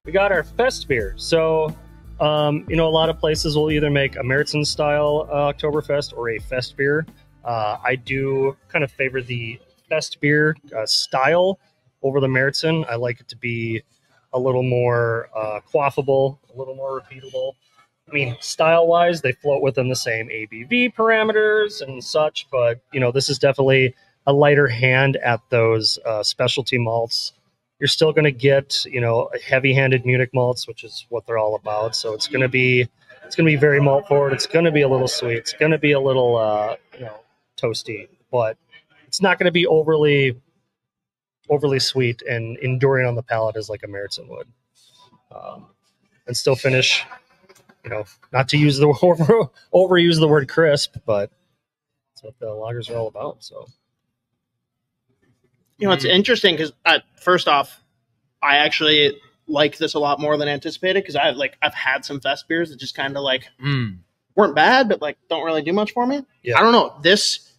we got our Festbier. So, you know, a lot of places will either make a Märzen style Oktoberfest or a Festbier. I do kind of favor the Festbier style over the Märzen. I like it to be a little more quaffable, a little more repeatable. I mean, style-wise, they float within the same ABV parameters and such, but, you know, this is definitely a lighter hand at those specialty malts. You're still going to get, you know, heavy-handed Munich malts, which is what they're all about. So it's going to be very malt forward. It's going to be a little sweet. It's going to be a little, you know, toasty, but it's not going to be overly sweet and enduring on the palate as like a Märzen would, and still finish. You know, not to use the overuse the word crisp, but that's what the lagers are all about. So, you know, it's interesting because first off, I actually like this a lot more than anticipated because I've had some fest beers that just kind of like weren't bad, but like don't really do much for me. Yeah. I don't know this.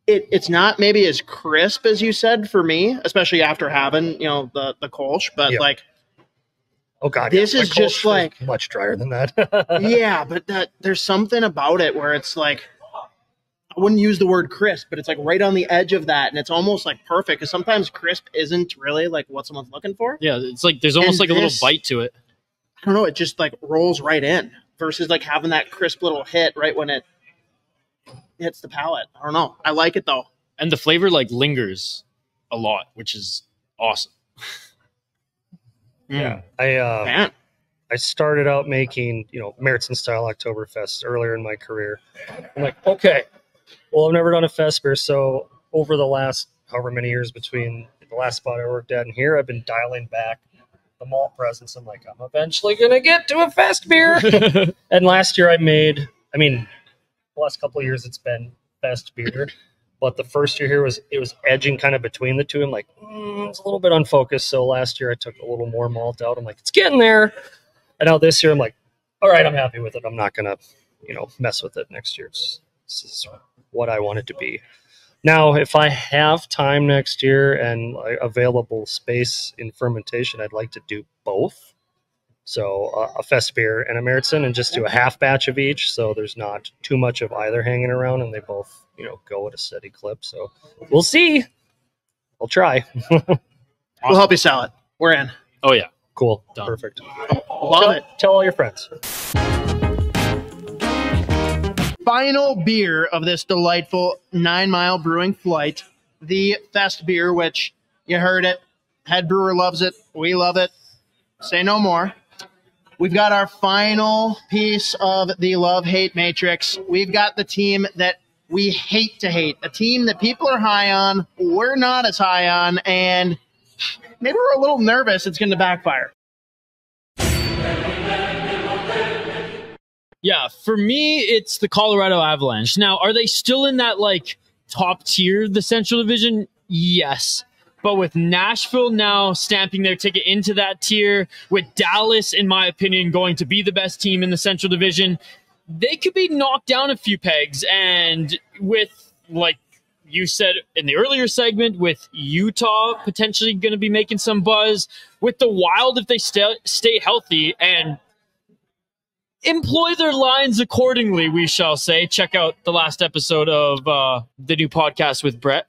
It's not maybe as crisp as you said for me, especially after having, you know, the Kolsch, but like. Oh God! This is just like much drier than that. Yeah, but there's something about it where it's like I wouldn't use the word crisp, but it's like right on the edge of that, and it's almost like perfect because sometimes crisp isn't really like what someone's looking for. Yeah, it's like there's almost like a little bite to it. I don't know. It just like rolls right in versus like having that crisp little hit right when it hits the palate. I don't know. I like it though, and the flavor like lingers a lot, which is awesome. Yeah, I started out making, you know, Märzen style Oktoberfest earlier in my career. I'm like, okay, well, I've never done a fest beer, so over the last however many years between the last spot I worked at and here, I've been dialing back the malt presence. I'm like, I'm eventually gonna get to a fest beer. And last year the last couple of years it's been fest beer. But the first year here it was edging kind of between the two. I'm like, it's a little bit unfocused. So last year I took a little more malt out. I'm like, it's getting there. And now this year I'm like, all right, I'm happy with it. I'm not gonna, you know, mess with it next year. This is what I want it to be. Now, if I have time next year and available space in fermentation, I'd like to do both. So a fest beer and a Märzen, and just do a half batch of each. So there's not too much of either hanging around, and they both, you know, go at a steady clip. So we'll see. I'll try. We'll help you sell it. We're in. Oh yeah, cool, done. Perfect. Love it. Tell all your friends. Final beer of this delightful 9 Mile Brewing flight, the Fest beer, which you heard it. Head Brewer loves it. We love it. Say no more. We've got our final piece of the love-hate matrix. We've got the team that we hate to hate, a team that people are high on, we're not as high on, and maybe we're a little nervous it's going to backfire. Yeah, for me, it's the Colorado Avalanche. Now, are they still in that like top tier, the Central Division? Yes. But with Nashville now stamping their ticket into that tier, with Dallas, in my opinion, going to be the best team in the Central Division, they could be knocked down a few pegs. And with, like you said in the earlier segment, with Utah potentially going to be making some buzz, with the Wild, if they stay healthy and employ their lines accordingly, we shall say. Check out the last episode of the new podcast with Brett.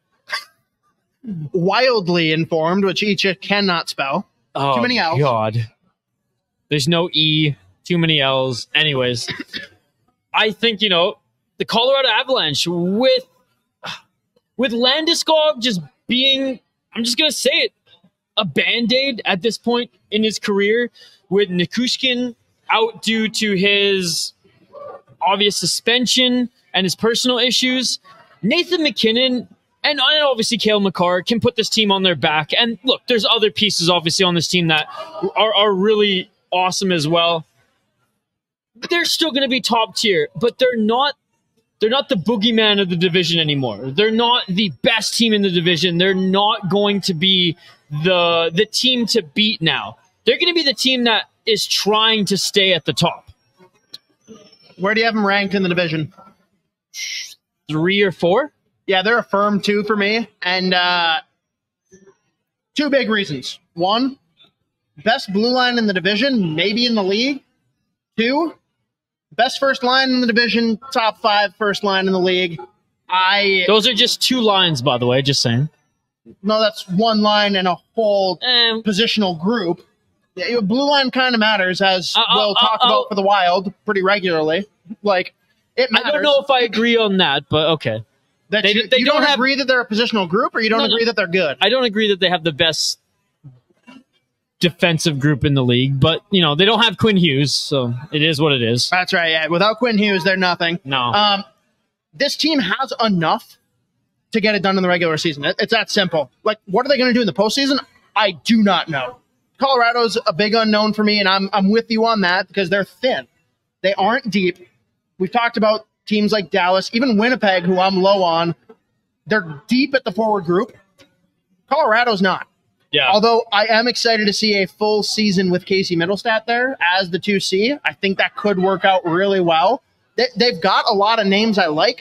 Wildly informed, which Isha cannot spell. Oh, too many L's. God. There's no E, too many L's. Anyways, I think, you know, the Colorado Avalanche with Landeskog just being, I'm just going to say it, a Band-Aid at this point in his career, with Nikushkin out due to his obvious suspension and his personal issues. Nathan McKinnon and obviously Cale Makar can put this team on their back. And look, there's other pieces obviously on this team that are really awesome as well. They're still going to be top tier, but they're not the boogeyman of the division anymore. They're not the best team in the division. They're not going to be the team to beat now. They're going to be the team that is trying to stay at the top. Where do you have them ranked in the division? 3 or 4? Yeah, they're a firm 2 for me. And 2 big reasons. One, Best blue line in the division, maybe in the league. 2, best first line in the division, top 5 first line in the league. Those are just 2 lines, by the way, just saying. No, that's 1 line and a whole positional group. Blue line kind of matters, as we'll talk about for the Wild pretty regularly. Like, it matters. I don't know if I agree on that, but okay. You don't agree that they're a positional group, or you don't agree that they're good? I don't agree that they have the best defensive group in the league, but, you know, they don't have Quinn Hughes, so it is what it is. That's right, yeah. Without Quinn Hughes, they're nothing. No. This team has enough to get it done in the regular season. It's that simple. Like, what are they going to do in the postseason? I do not know. Colorado's a big unknown for me, and I'm with you on that because they're thin. They aren't deep. We've talked about teams like Dallas, even Winnipeg, who I'm low on. They're deep at the forward group. Colorado's not. Yeah. Although I am excited to see a full season with Casey Middlestat there as the 2C. I think that could work out really well. They've got a lot of names I like.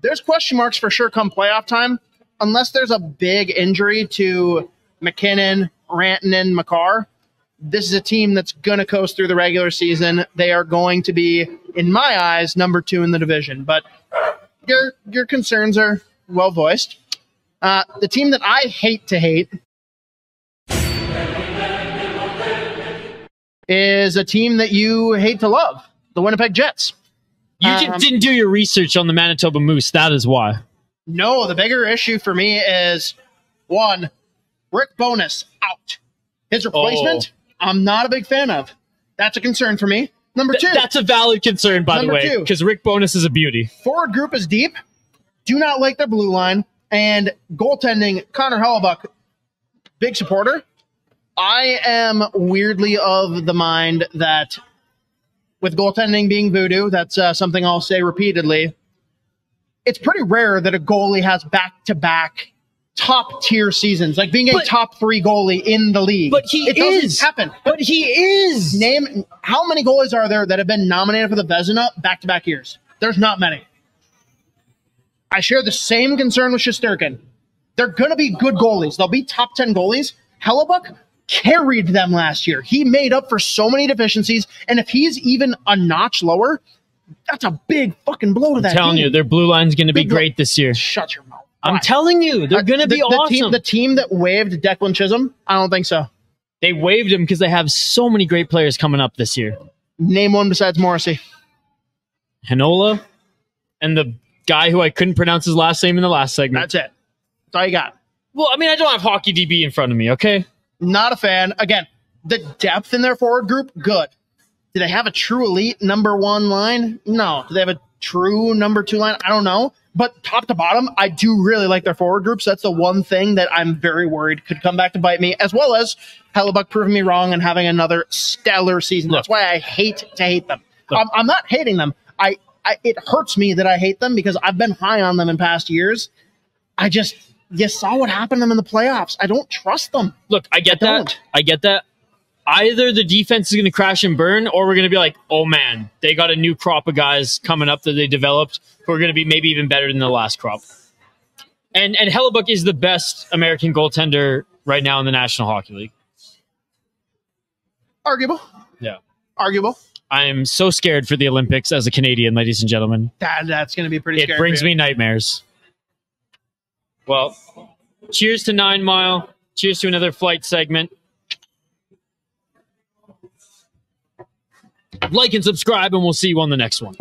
There's question marks for sure come playoff time, unless there's a big injury to McKinnon, Rantanen, Makar. This is a team that's going to coast through the regular season. They are going to be, in my eyes, number 2 in the division. But your concerns are well voiced. The team that I hate to hate is a team that you hate to love, the Winnipeg Jets. You didn't do your research on the Manitoba Moose. That is why. No, the bigger issue for me is, 1, Rick Bowness out. His replacement, I'm not a big fan of. That's a concern for me. Number 2. That's a valid concern, by the way, because Rick Bowness is a beauty. Forward group is deep. Do not like their blue line. And goaltending, Connor Hellebuyck, big supporter. I am weirdly of the mind that with goaltending being voodoo, that's something I'll say repeatedly, it's pretty rare that a goalie has back-to-back top-tier seasons, like being a top 3 goalie in the league. But it doesn't happen. But he is. Name how many goalies are there that have been nominated for the Vezina back-to-back years? There's not many. I share the same concern with Shesterkin. They're going to be good goalies. They'll be top 10 goalies. Hellebuyck carried them last year. He made up for so many deficiencies, and if he's even a notch lower, that's a big fucking blow to that team. I'm telling you, their blue line's going to be great this year. Shut your mouth. I'm telling you, they're going to be awesome. The team that waived Declan Chisholm, I don't think so. They waived him because they have so many great players coming up this year. Name one besides Morrissey. Hanola and the guy who I couldn't pronounce his last name in the last segment. That's it. That's all you got. Well, I mean, I don't have Hockey DB in front of me, okay? Not a fan. Again, the depth in their forward group, good. Do they have a true elite number 1 line? No. Do they have a true number 2 line? I don't know. But top to bottom, I do really like their forward groups. That's the one thing that I'm very worried could come back to bite me, as well as Hellebuyck proving me wrong and having another stellar season. That's why I hate to hate them. I'm not hating them. It hurts me that I hate them because I've been high on them in past years. You saw what happened to them in the playoffs. I don't trust them. Look, I get that. Either the defense is going to crash and burn, or we're going to be like, oh man, they got a new crop of guys coming up that they developed who are going to be maybe even better than the last crop. And Hellebuyck is the best American goaltender right now in the National Hockey League. Arguable. Yeah. Arguable. I am so scared for the Olympics as a Canadian, ladies and gentlemen. That's going to be pretty scary. It brings me nightmares. Well, cheers to 9 Mile. Cheers to another flight segment. Like and subscribe, and we'll see you on the next one.